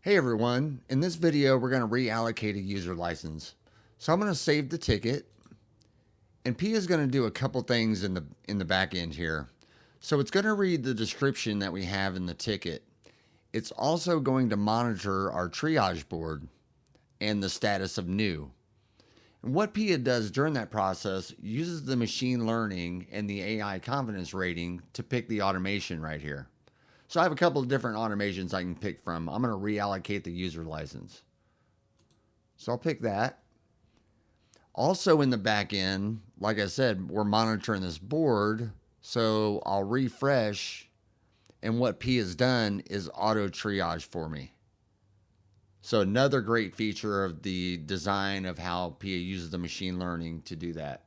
Hey everyone, in this video we're going to reallocate a user license. So I'm going to save the ticket, and P is going to do a couple things in the back end here. So it's going to read the description that we have in the ticket. It's also going to monitor our triage board and the status of new. And what PIA does during that process uses the machine learning and the AI confidence rating to pick the automation right here. So I have a couple of different automations I can pick from. I'm going to reallocate the user license. So I'll pick that. Also in the back end, like I said, we're monitoring this board. So I'll refresh, and what P has done is auto triage for me. So another great feature of the design of how PIA uses the machine learning to do that.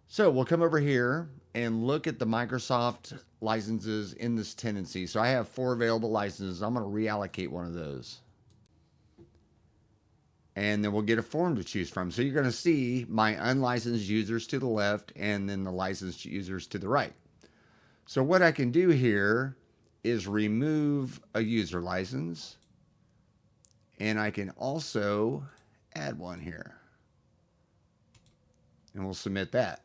So we'll come over here and look at the Microsoft licenses in this tenancy. So I have 4 available licenses. I'm going to reallocate one of those. And then we'll get a form to choose from. So you're going to see my unlicensed users to the left and then the licensed users to the right. So what I can do here is remove a user license. And I can also add one here. And we'll submit that.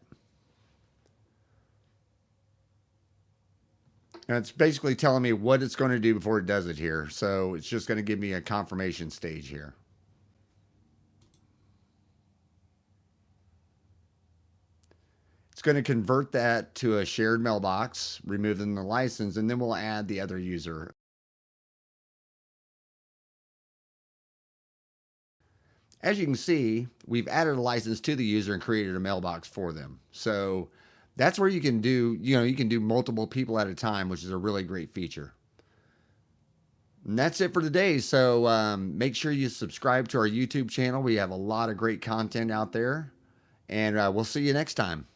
And it's basically telling me what it's going to do before it does it here. So it's just going to give me a confirmation stage here. It's going to convert that to a shared mailbox, removing the license, and then we'll add the other user. As you can see, we've added a license to the user and created a mailbox for them. So that's where you can do, you can do multiple people at a time, which is a really great feature. And that's it for today. So make sure you subscribe to our YouTube channel. We have a lot of great content out there, and we'll see you next time.